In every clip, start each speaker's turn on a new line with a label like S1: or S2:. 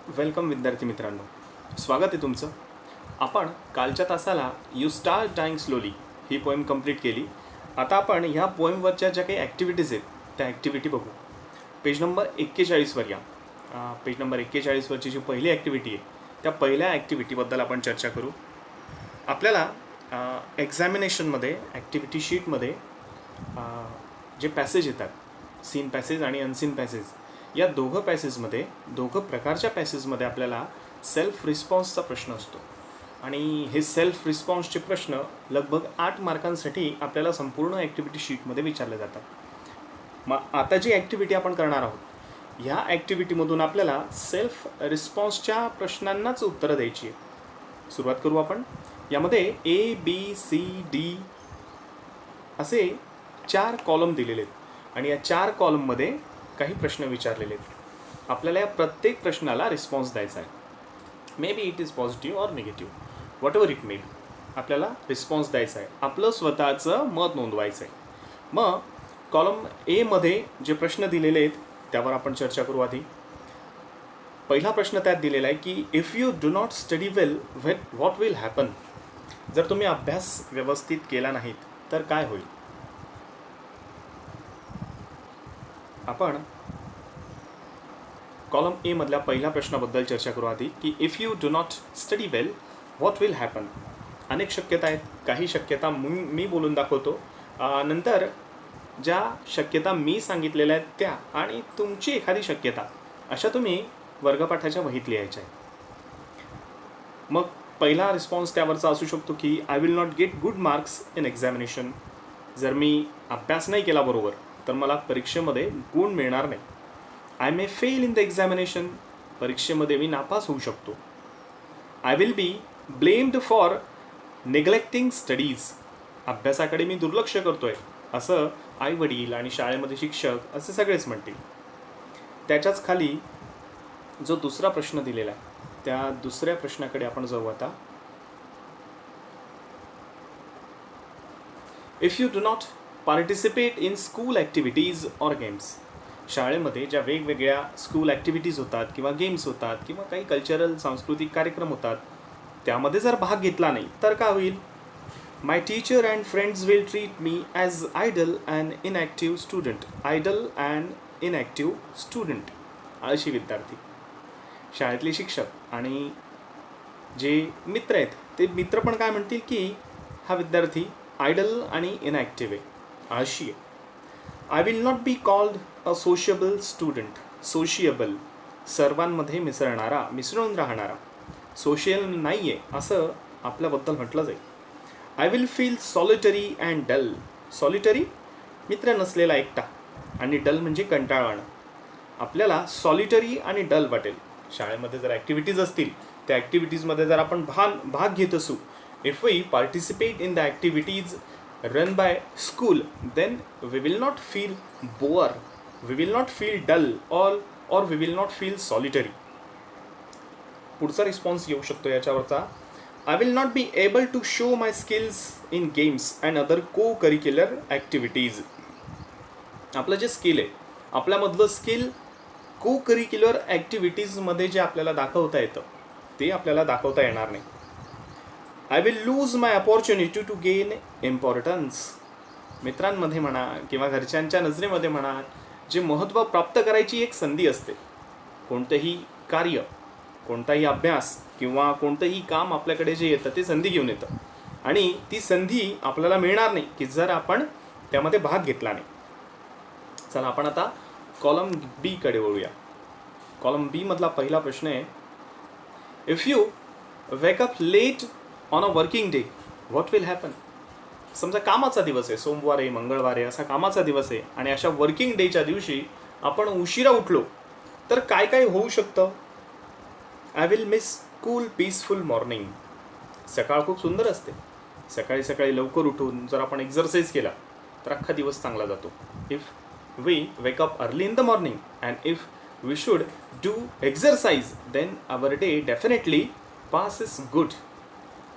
S1: Welcome विद्यार्थी मित्रांनो, स्वागत आहे तुमचं. आपण कालच्या तासाला यू स्टार्ट डाईंग स्लोली ही पोएम कंप्लीट केली. आता आपण ह्या पोएमवरच्या ज्या काही ॲक्टिव्हिटीज आहेत त्या ॲक्टिव्हिटी बघू. पेज नंबर 41वर या. पेज नंबर 41वरची जी पहिली ॲक्टिव्हिटी आहे त्या पहिल्या ॲक्टिव्हिटीबद्दल आपण चर्चा करू. आपल्याला एक्झामिनेशनमध्ये ॲक्टिव्हिटी शीटमध्ये जे पॅसेज येतात, सीन पॅसेज आणि अनसीन पॅसेज, या दोघं प्रकारच्या पॅसेजमध्ये आपल्याला सेल्फ रिस्पॉन्सचा प्रश्न असतो. आणि हे सेल्फ रिस्पॉन्सचे प्रश्न लगभग 8 मार्कांसाठी आपल्याला संपूर्ण ॲक्टिव्हिटी शीटमध्ये विचारले जातात. मग आता जी ॲक्टिव्हिटी आपण करणार आहोत, ह्या ॲक्टिव्हिटीमधून आपल्याला सेल्फ रिस्पॉन्सच्या प्रश्नांनाच उत्तरं द्यायची आहे. सुरुवात करू आपण. यामध्ये ABCD असे 4 कॉलम दिलेले आहेत आणि या 4 कॉलममध्ये काही प्रश्न विचारलेले आहेत. आपल्याला या प्रत्येक प्रश्नाला रिस्पॉन्स द्यायचा आहे. May be it is positive or negative, what ever it may be, आपल्याला रिस्पॉन्स द्यायचा आहे, आपलं स्वतःचं मत नोंदवायचं आहे. मग कॉलम एमध्ये जे प्रश्न दिलेले आहेत त्यावर आपण चर्चा करू. आधी पहिला प्रश्न त्यात दिलेला आहे की if you do not study well what will happen. जर तुम्ही अभ्यास व्यवस्थित केला नाहीत तर काय होईल. आपण कॉलम ए मधल्या पहिल्या प्रश्नाबद्दल चर्चा करू आधी की if you do not study well what will happen. अनेक शक्यता आहेत. काही शक्यता मी बोलून दाखवतो, नंतर ज्या शक्यता मी सांगितलेल्या आहेत त्या आणि तुमची एखादी शक्यता, अशा तुम्ही वर्गपाठाच्या वहीत लिहायच्या आहे. मग पहिला रिस्पॉन्स त्यावरचा असू शकतो की I will not get good marks in examination. जर मी अभ्यास नाही केला बरोबर तर मला परीक्षेमध्ये गुण मिळणार नाही. I may fail in the examination. परीक्षेमध्ये मी नापास होऊ शकतो. I will be blamed for neglecting studies. अभ्यासाकडे मी दुर्लक्ष करतोय असं आई वडील आणि शाळेमध्ये शिक्षक असे सगळेच म्हणतील. त्याच्याच खाली जो दुसरा प्रश्न दिलेला आहे त्या दुसऱ्या प्रश्नाकडे आपण जाऊ आता. If you do not participate in school activities or games. शाळेमध्ये ज्या वेगवेगळ्या स्कूल ॲक्टिव्हिटीज होतात किंवा गेम्स होतात किंवा काही कल्चरल सांस्कृतिक कार्यक्रम होतात, त्यामध्ये जर भाग घेतला नाही तर काय होईल. My teacher and friends will treat me as idle and inactive student. Idle and inactive student, आळशी विद्यार्थी. शाळेतले शिक्षक आणि जे मित्र आहेत ते मित्र पण काय म्हणतील की हा विद्यार्थी आयडल आणि इनॲक्टिव्ह आहे, आळशी आहे. I will not be called a sociable student. Sociable, सर्वांमध्ये मिसळून राहणारा. सोशियल नाही आहे असं आपल्याबद्दल म्हटलं जाईल. I will feel solitary and dull. Solitary, मित्र नसलेला एकटा, आणि डल म्हणजे कंटाळवाणं. आपल्याला सॉलिटरी आणि डल वाटेल. शाळेमध्ये जर ॲक्टिव्हिटीज असतील त्या ॲक्टिव्हिटीजमध्ये जर आपण भाग घेत असू, if we participate in the activities run by school, then we will not feel bored, we will not feel dull, or we will not feel solitary. पुढचा रिस्पॉन्स येऊ शकतो याच्यावरचा. I will not be able to show my skills in games and other co-curricular activities. आपलं जे skill आहे, आपल्यामधलं skill को curricular ॲक्टिव्हिटीजमध्ये जे आपल्याला दाखवता येतं ते आपल्याला दाखवता येणार नाही. I will lose my opportunity to gain importance. मित्रांमध्ये म्हणा किंवा घरच्यांच्या नजरेमध्ये म्हणा, जे महत्त्व प्राप्त करायची एक संधी असते. कोणतंही कार्य, कोणताही अभ्यास किंवा कोणतंही काम आपल्याकडे जे येतं ते संधी घेऊन येतं, आणि ती संधी आपल्याला मिळणार नाही की जर आपण त्यामध्ये भाग घेतला नाही. चला आपण आता कॉलम बी कडे वळूया. कॉलम बी मधला पहिला प्रश्न आहे, if you wake up late on a working day what will happen. समजा कामाचा दिवस आहे, सोमवार आहे, मंगळवार आहे, असा कामाचा दिवस आहे, आणि अशा वर्किंग डेच्या दिवशी आपण उशिरा उठलो तर काय काय होऊ शकतं. I will miss cool peaceful morning. सकाळ खूप सुंदर असते. सकाळी सकाळी लवकर उठून जर आपण एक्झरसाईज केला तर अख्खा दिवस चांगला जातो. If we wake up early in the morning and if we should do exercise then our day definitely pass is good.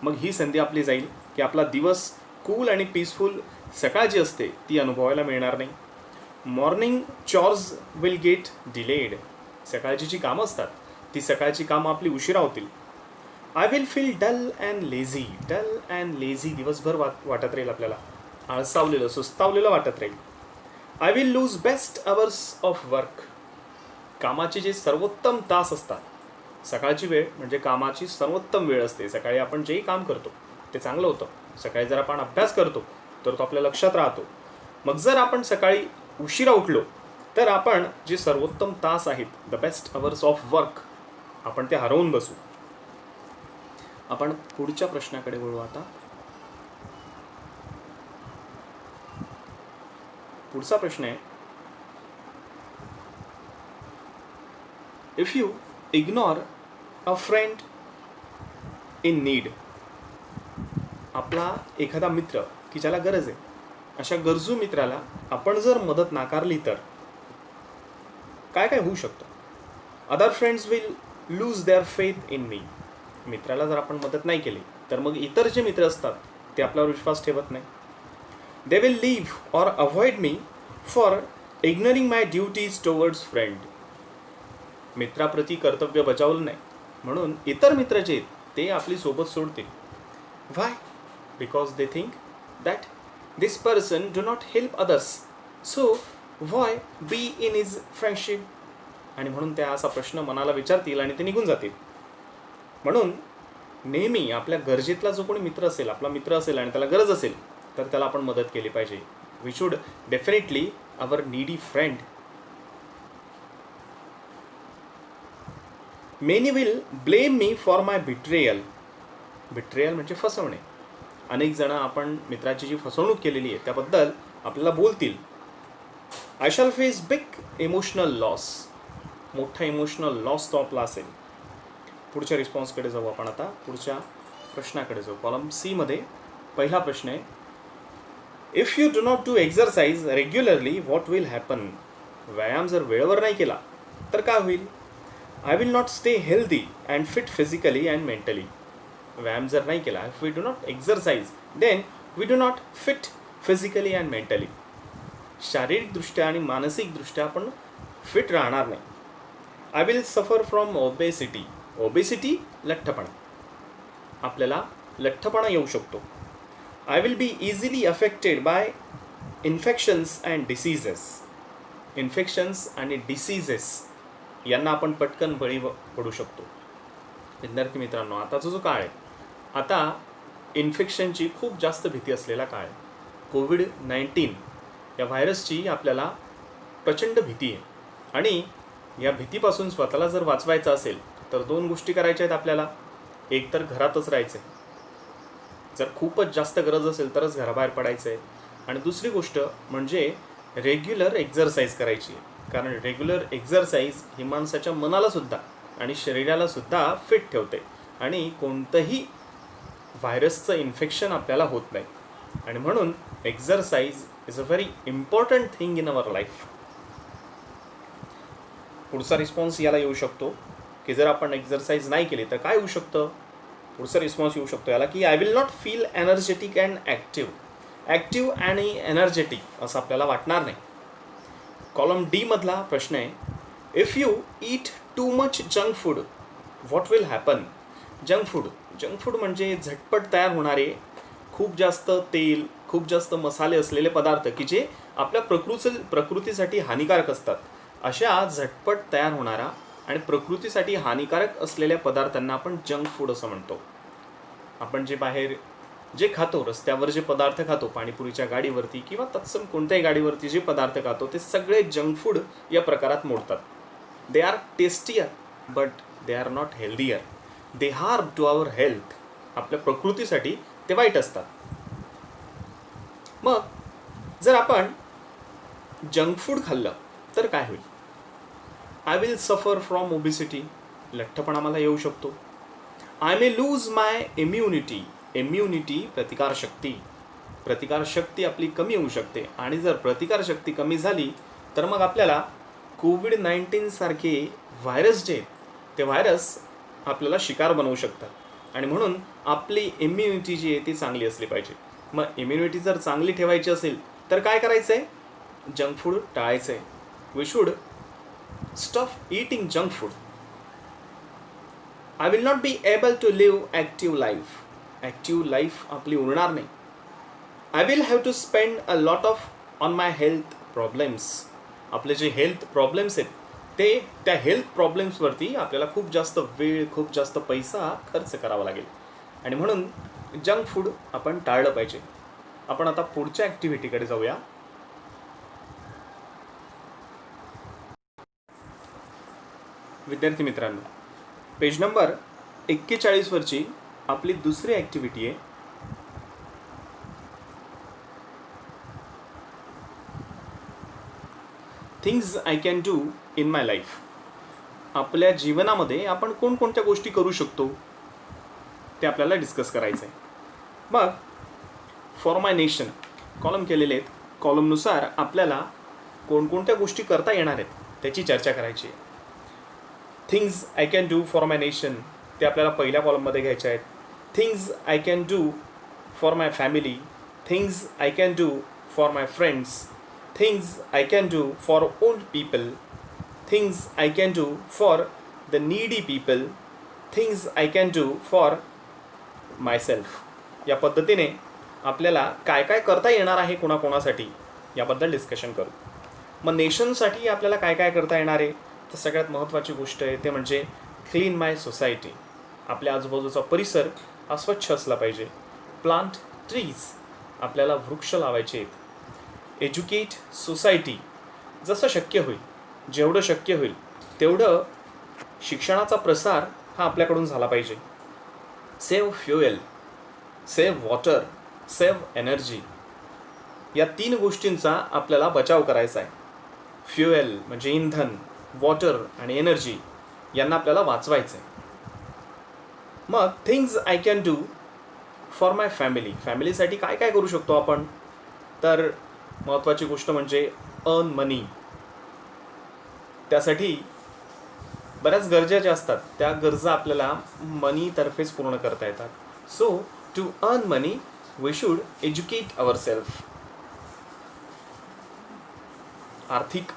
S1: मग ही संधी आपली जाईल की आपला दिवस कूल आणि पीसफुल सकाळ जी असते ती अनुभवायला मिळणार नाही. Morning chores will get delayed. सकाळची जी कामं असतात ती सकाळची कामं आपली उशिरा होतील. I will feel dull and lazy. Dull and lazy दिवसभर वाटत राहील आपल्याला, आळसावलेलं सुस्तावलेलं वाटत राहील. I will lose best hours of work. कामाचे जे सर्वोत्तम तास असतात, सकाळची वेळ म्हणजे कामाची सर्वोत्तम वेळ असते. सकाळी आपण जेही काम करतो ते चांगलं होतं. सकाळी जर आपण अभ्यास करतो तर तो आपल्या लक्षात राहतो. मग जर आपण सकाळी उशिरा उठलो तर आपण जे सर्वोत्तम तास आहेत, the best hours of work, आपण ते हरवून बसू. आपण पुढच्या प्रश्नाकडे वळू आता. पुढचा प्रश्न आहे, if you ignore a friend in need. आपला एखादा मित्र की ज्याला गरज आहे, अशा गरजू मित्राला आपण जर मदत नाकारली तर काय काय होऊ शकतं? Other friends will lose their faith in me. मित्राला जर आपण मदत नाही केली तर मग इतर जे मित्र असतात ते आपल्यावर विश्वास ठेवत नाही. They will leave or avoid me for ignoring my duties towards friend. मित्राप्रती कर्तव्य बजावलं नाही म्हणून इतर मित्र जे आहेत ते आपली सोबत सोडतील. Why? Because they think that this person do not help others, so why be in his friendship. आणि म्हणून त्या असा प्रश्न मनाला विचारतील आणि ते निघून जातील. म्हणून नेहमी आपल्या गरजेतला जो कोणी मित्र असेल, आपला मित्र असेल आणि त्याला गरज असेल तर त्याला आपण मदत केली पाहिजे. We should definitely our needy friend. Many will blame me for my betrayal. Betrayal म्हणजे फसवणे. अनेक जण आपण मित्राची जी फसवणूक केलेली आहे त्याबद्दल आपल्याला बोलतील. I shall face big emotional loss. मोठा इमोशनल लॉस तो आपला असेल. पुढच्या रिस्पॉन्सकडे जाऊ आपण आता. पुढच्या प्रश्नाकडे जाऊ. कॉलम सी मध्ये पहिला प्रश्न आहे, if you do not do exercise regularly what will happen. व्यायाम जर वेळेवर नाही केला तर काय होईल? I will not stay healthy and fit physically and mentally. व्यायाम जर नाही केला, if we do not exercise then we do not fit physically and mentally. शारीरिकदृष्ट्या आणि मानसिकदृष्ट्या आपण फिट राहणार नाही. I will suffer from obesity. Obesity लठ्ठपणा, आपल्याला लठ्ठपणा येऊ शकतो. I will B easily affected by infections and diseases. Infections आणि डिसीजेस यांना आपण पटकन बळी पडू शकतो. विद्यार्थी मित्रांनो, आताचा जो काळ आहे, आता इन्फेक्शनची खूप जास्त भीती असलेला काळ आहे. कोविड-19 या व्हायरसची आपल्याला प्रचंड भीती आहे आणि या भीतीपासून स्वतःला जर वाचवायचं असेल तर दोन गोष्टी करायच्या आहेत आपल्याला. एक तर घरातच राहायचं आहे, जर खूपच जास्त गरज असेल तरच घराबाहेर पडायचं आहे. आणि दुसरी गोष्ट म्हणजे रेग्युलर एक्झरसाइज करायची आहे. कारण रेग्युलर एक्झरसाइज ही माणसाच्या मनालासुद्धा आणि शरीरालासुद्धा फिट ठेवते आणि कोणतंही व्हायरसचं इन्फेक्शन आपल्याला होत नाही. आणि म्हणून exercise is a very important thing in our life. पुढचा रिस्पॉन्स याला येऊ शकतो की जर आपण एक्झरसाइज नाही केली तर काय होऊ शकतं? पुढचा रिस्पॉन्स येऊ शकतो याला की I will not feel energetic and active. Active आणि एनर्जेटिक असं आपल्याला वाटणार नाही. कॉलम डी मधला प्रश्न आहे, if you eat too much junk food what will happen. Junk food म्हणजे झटपट तयार होणारे, खूप जास्त तेल, खूप जास्त मसाले असलेले पदार्थ की जे आपल्या प्रकृतीसाठी हानिकारक असतात. अशा झटपट तयार होणारा आणि प्रकृतीसाठी हानिकारक असलेल्या पदार्थांना आपण जंक फूड असं म्हणतो. आपण जे बाहेर जे खातो, रस्त्यावर जे पदार्थ खातो, पाणीपुरीच्या गाडीवरती किंवा तत्सम कोणत्याही गाडीवरती जे पदार्थ खातो ते सगळे जंक फूड या प्रकारात मोडतात. They are tastier but they are not healthier. They harm to our health. आपल्या प्रकृतीसाठी ते वाईट असतात. मग जर आपण जंक फूड खाल्लं तर काय होईल? I will suffer from obesity. लठ्ठपणा मला येऊ शकतो. I may lose my immunity. Immunity प्रतिकारशक्ती. प्रतिकारशक्ती आपली कमी होऊ शकते आणि जर प्रतिकारशक्ती कमी झाली तर मग आपल्याला कोविड-19 सारखे व्हायरस जे ते व्हायरस आपल्याला शिकार बनवू शकतात आणि म्हणून आपली इम्युनिटी जी आहे ती चांगली असली पाहिजे. मग इम्युनिटी जर चांगली ठेवायची असेल तर काय करायचं आहे? जंक फूड टाळायचं आहे. We should stop eating junk food. I will not be able to live active life. Active life आपली उरणार नाही. I will have to spend a lot of on my health problems. आपले जे health problems आहेत ते त्या health प्रॉब्लेम्सवरती आपल्याला खूप जास्त वेळ, खूप जास्त पैसा खर्च करावा लागेल. आणि म्हणून जंक फूड आपण टाळलं पाहिजे. आपण आता पुढच्या ॲक्टिव्हिटीकडे जाऊया. विद्यार्थी मित्रांनो, पेज नंबर 41 वरची आपली दुसरी ॲक्टिव्हिटी आहे. Things I can do in my life. आपल्या जीवनामध्ये आपण कोणकोणत्या गोष्टी करू शकतो ते आपल्याला डिस्कस करायचं आहे. मग फॉर माय नेशन कॉलम केलेले आहेत. कॉलमनुसार आपल्याला कोणकोणत्या गोष्टी करता येणार आहेत त्याची चर्चा करायची आहे. Things I can do for my nation ते आपल्याला पहिल्या कॉलममध्ये घ्यायच्या आहेत. Things I can do for my family. Things I can do for my friends. Things I can do for old people. Things I can do for the needy people. Things I can do for myself. या पद्धतीने आपल्याला काय काय करता येणार आहे कोणाकोणासाठी याबद्दल discussion करू. मग नेशनसाठी आपल्याला काय काय करता येणार आहे, तर सगळ्यात महत्त्वाची गोष्ट आहे ते म्हणजे क्लीन माय सोसायटी. आपल्या आजूबाजूचा परिसर हा स्वच्छ असला पाहिजे. प्लांट ट्रीज, आपल्याला वृक्ष लावायचे आहेत. एज्युकेट सोसायटी, जसं शक्य होईल, जेवढं शक्य होईल तेवढं शिक्षणाचा प्रसार हा आपल्याकडून झाला पाहिजे. Save fuel, save water, save energy, या 3 गोष्टींचा आपल्याला बचाव करायचा आहे. फ्युएल म्हणजे इंधन, वॉटर आणि एनर्जी यांना आपल्याला वाचवायचं आहे. मग things I can do for my family. फॅमिलीसाठी काय काय करू शकतो आपण, तर महत्त्वाची गोष्ट म्हणजे अर्न मनी. त्यासाठी बऱ्याच गरजा ज्या असतात त्या गरजा आपल्याला मनीतर्फेच पूर्ण करता येतात. So to earn money we should educate our self. आर्थिक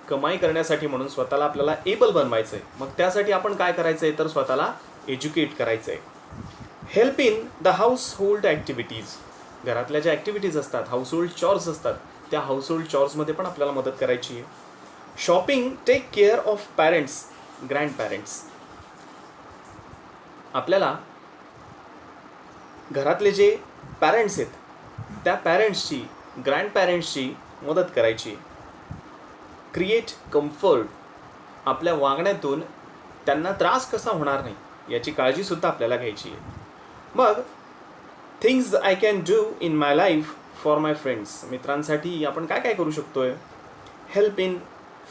S1: कमाई करण्यासाठी म्हणून स्वतःला आपल्याला एबल बनवायचं आहे. मग त्यासाठी आपण काय करायचं आहे, तर स्वतःला एज्युकेट करायचं आहे. Help in the house hold activities. घरातल्या ज्या ॲक्टिव्हिटीज असतात, हाऊस होल्ड चॉर्स असतात, त्या हाऊस होल्ड चॉर्समध्ये पण आपल्याला मदत करायची आहे. Shopping, take care of parents, grand parents. आपल्याला घरातले जे पॅरेंट्स आहेत त्या पॅरेंट्सची, ग्रँड पॅरेंट्सची मदत करायची. क्रिएट कम्फर्ट, आपल्या वागण्यातून त्यांना त्रास कसा होणार नाही याची काळजीसुद्धा आपल्याला घ्यायची आहे. मग things I can do in my life for my friends. मित्रांसाठी आपण काय काय करू शकतो आहे. हेल्प इन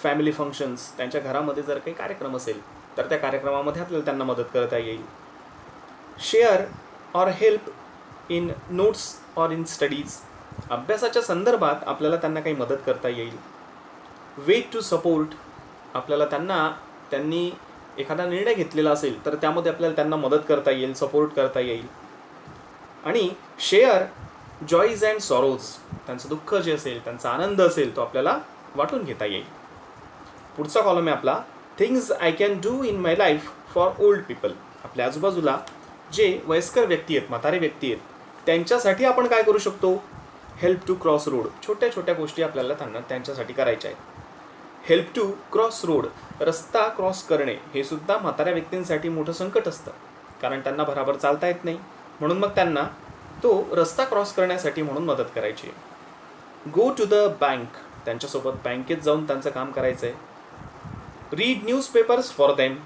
S1: फॅमिली फंक्शन्स, त्यांच्या घरामध्ये जर काही कार्यक्रम असेल तर त्या कार्यक्रमामध्ये आपल्याला त्यांना मदत करता येईल. Share or help in notes or in studies, अभ्यासाच्या संदर्भात आपल्याला त्यांना काही मदत करता येईल. वेट टू सपोर्ट, आपल्याला त्यांनी एखादा निर्णय घेतलेला असेल तर त्यामध्ये आपल्याला त्यांना मदत करता येईल, सपोर्ट करता येईल. आणि शेअर जॉईज अँड सॉरोज, त्यांचं दुःख जे असेल, त्यांचा आनंद असेल तो आपल्याला वाटून घेता येईल. पुढचा कॉलम आहे आपला things I can do in my life for old people. आपल्या आजूबाजूला जे वयस्कर व्यक्ती आहेत, म्हातारे व्यक्ती आहेत, त्यांच्यासाठी आपण काय करू शकतो. हेल्प टू क्रॉस रोड, छोट्या छोट्या गोष्टी आपल्याला त्यांच्यासाठी करायच्या आहेत. हेल्प टू क्रॉस रोड, रस्ता क्रॉस करणे हे सुद्धा म्हाताऱ्या व्यक्तींसाठी मोठं संकट असतं, कारण त्यांना बरोबर चालता येत नाही. म्हणून मग त्यांना तो रस्ता क्रॉस करण्यासाठी म्हणून मदत करायची आहे. गो टू द बँक, त्यांच्यासोबत बँकेत जाऊन त्यांचं काम करायचं आहे. Read newspapers for them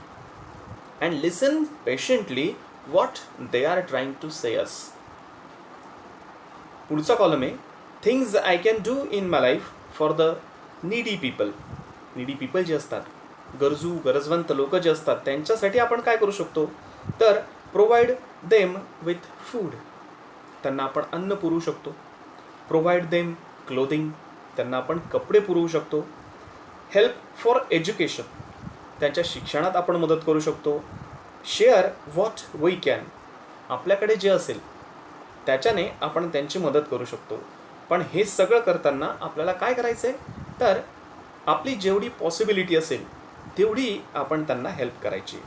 S1: and listen patiently what they are trying to say us. पुढचा कॉलम आहे things I can do in my life for the needy people. Needy people जे असतात, गरजू गरजवंत लोक जे असतात, त्यांच्यासाठी आपण काय करू शकतो, तर प्रोव्हाइड देम विथ फूड, त्यांना आपण अन्न पुरवू शकतो. प्रोव्हाइड देम क्लोथिंग, त्यांना आपण कपडे पुरवू शकतो. हेल्प फॉर एज्युकेशन, त्यांच्या शिक्षणात आपण मदत करू शकतो. शेअर व्हॉट वी कॅन, आपल्याकडे जे असेल त्याच्याने आपण त्यांची मदत करू शकतो. पण हे सगळं करताना आपल्याला काय करायचं आहे, तर आपली जेवढी पॉसिबिलिटी असेल तेवढी आपण त्यांना हेल्प करायची.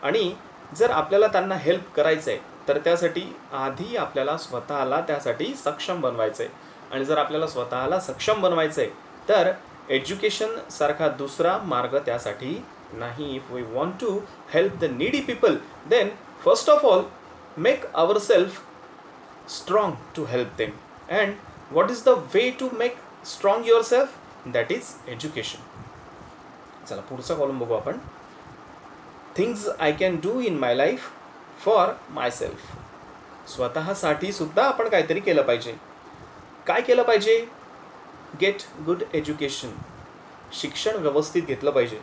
S1: आणि जर आपल्याला त्यांना हेल्प करायचं आहे तर त्यासाठी आधी आपल्याला स्वतःला त्यासाठी सक्षम बनवायचं आहे. आणि जर आपल्याला स्वतःला सक्षम बनवायचं आहे तर एज्युकेशन सारखा दुसरा मार्ग त्यासाठी नाही. If we want to help the needy people then first of all make our self strong to help them. And what is the way to make strong yourself? That is education. चला पुढचा column बघू आपण. Things I can do in my life for my self. स्वतःसाठी सुद्धा आपण काहीतरी केलं पाहिजे. काय केलं पाहिजे? Get good education. शिक्षण व्यवस्थित घेतलं पाहिजे.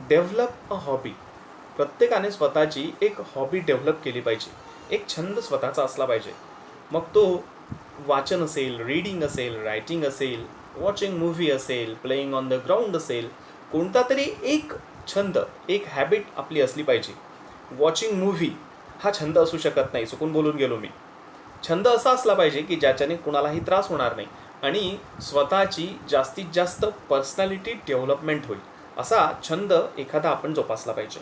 S1: Develop a hobby. प्रत्येकाने स्वतःची एक हॉबी डेव्हलप केली पाहिजे. एक छंद स्वतःचा असला पाहिजे. मग तो वाचन असेल, रीडिंग असेल, रायटिंग असेल, वॉचिंग मूव्ही असेल, प्लेईंग ऑन द ग्राउंड असेल, कोणता तरी एक छंद, एक हॅबिट आपली असली पाहिजे. वॉचिंग मूव्ही हा छंद असू शकत नाही, चुकून बोलून गेलो मी. छंद असा असला पाहिजे की ज्याच्याने कुणालाही त्रास होणार नाही आणि स्वतःची जास्तीत जास्त पर्सनॅलिटी डेव्हलपमेंट होईल असा छंद एखादा आपण जोपासला पाहिजे.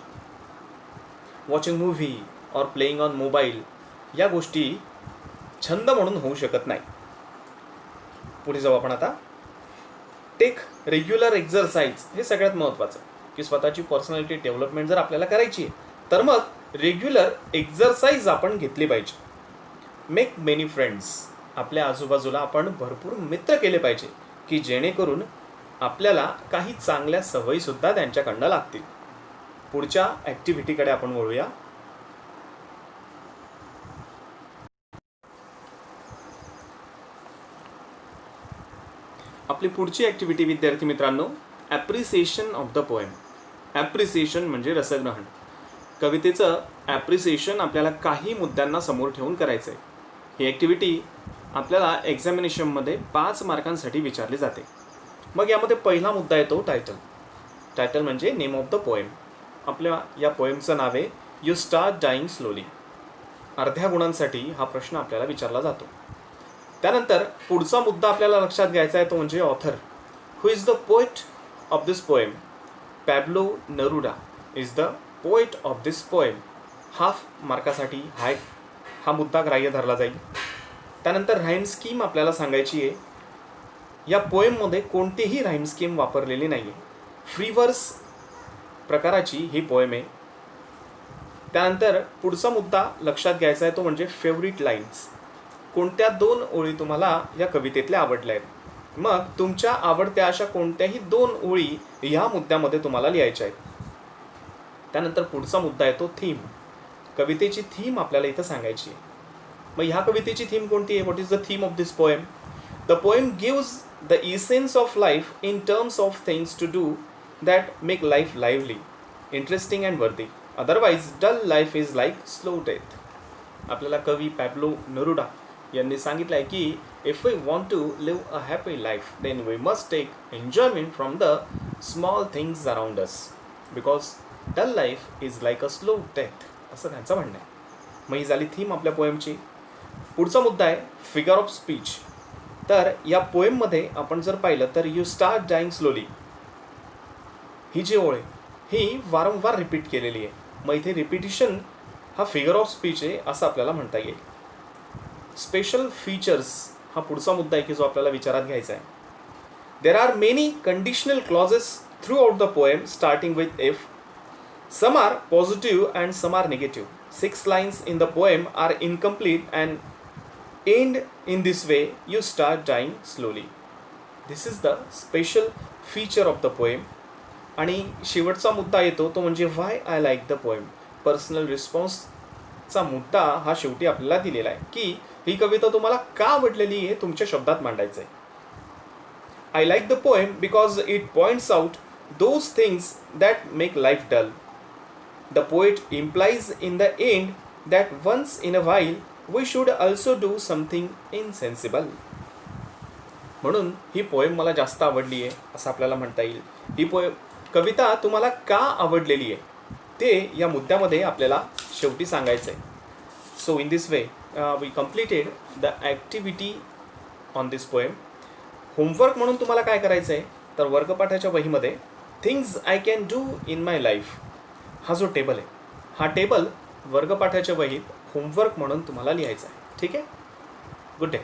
S1: वॉचिंग मूव्ही और प्लेइंग ऑन मोबाईल या गोष्टी छंद म्हणून होऊ शकत नाही. पुढे जाऊ आपण आता. Take regular exercise. हे सगळ्यात महत्त्वाचं की स्वतःची पर्सनॅलिटी डेव्हलपमेंट जर आपल्याला करायची आहे तर मग रेग्युलर एक्झरसाइज आपण घेतली पाहिजे. Make many friends. आपल्या आजूबाजूला आपण भरपूर मित्र केले पाहिजे की जेणेकरून आपल्याला काही चांगल्या सवयीसुद्धा त्यांच्याकडनं लागतील. पुढच्या ॲक्टिव्हिटीकडे आपण वळूया. आपली पुढची ॲक्टिव्हिटी विद्यार्थी मित्रांनो, appreciation of the poem. Appreciation म्हणजे रसग्रहण. कवितेचं ॲप्रिसिएशन आपल्याला काही मुद्द्यांना समोर ठेवून करायचं आहे. ही ॲक्टिव्हिटी आपल्याला एक्झामिनेशनमध्ये 5 मार्कांसाठी विचारली जाते. मग यामध्ये पहिला मुद्दा येतो टायटल. टायटल म्हणजे नेम ऑफ द पोएम. आपल्या या पोएमचं नाव आहे यू स्टार्ट डाईंग स्लोली. अर्ध्या गुणांसाठी हा प्रश्न आपल्याला विचारला जातो. त्यानंतर पुढचा मुद्दा आपल्याला लक्षात घ्यायचा आहे तो म्हणजे author. Who is the poet of this poem? Pablo Neruda is the poet of this poem. Half मार्कासाठी हा मुद्दा ग्राह्य धरला जाईल. त्यानंतर राईम स्कीम आपल्याला सांगायची आहे. या पोएममध्ये कोणतीही राईम स्कीम वापरलेली नाही आहे. फ्री वर्स प्रकाराची ही पोएम आहे. त्यानंतर पुढचा मुद्दा लक्षात घ्यायचा आहे तो म्हणजे फेवरिट लाईन्स. कोणत्या 2 ओळी तुम्हाला या कवितेतल्या आवडल्या आहेत? मग तुमच्या आवडत्या अशा कोणत्याही 2 ओळी ह्या मुद्द्यामध्ये तुम्हाला लिहायच्या आहेत. त्यानंतर पुढचा मुद्दा येतो थीम. कवितेची थीम आपल्याला इथं सांगायची आहे. मग ह्या कवितेची थीम कोणती आहे? What is the theme of this poem? The poem gives the essence of life in terms of things to do that make life lively, interesting and worthy. Otherwise dull life is like slow death. आपल्याला कवी Pablo Neruda यांनी सांगितलं आहे की if we want to live a happy life then we must take enjoyment from the small things around us because dull life is like a slow death, असं त्यांचं म्हणणं आहे. मग ही झाली थीम आपल्या पोएमची. पुढचा मुद्दा आहे फिगर ऑफ स्पीच. तर या पोएममध्ये आपण जर पाहिलं तर यू स्टार्ट डाईंग स्लोली ही जी ओळ आहे ही वारंवार रिपीट केलेली आहे. मग इथे रिपिटिशन हा फिगर ऑफ स्पीच आहे असं आपल्याला म्हणता येईल. स्पेशल फीचर्स हा पुढचा मुद्दा आहे की जो आपल्याला विचारात घ्यायचा आहे. There are many conditional clauses throughout the poem starting with if. Some are positive and some are negative. 6 lines in the poem are incomplete and end in this way, you start dying slowly. This is the special feature of the poem. आणि शेवटचा मुद्दा येतो तो म्हणजे why I like the poem. Personal रिस्पॉन्सचा मुद्दा हा शेवटी आपल्याला दिलेला आहे की ही कविता तुम्हाला का आवडलेली आहे तुमच्या शब्दात मांडायचं आहे. I like the poem because it points out those things that make life dull. The poet implies in the end that once in a while we should also do something insensible. म्हणून ही poem मला जास्त आवडली आहे असं आपल्याला म्हणता येईल. ही कविता तुम्हाला का आवडलेली आहे ते या मुद्द्यामध्ये आपल्याला शेवटी सांगायचं आहे. So in this way we completed the activity on this poem. Homework म्हणून तुम्हाला काय करायचं आहे तर वर्गपाठाच्या वहीमध्ये things I can do in my life, हा जो टेबल आहे, हा टेबल वर्गपाठाच्या वहीत होमवर्क म्हणून तुम्हाला लिहायचा आहे. ठीक आहे. Good day.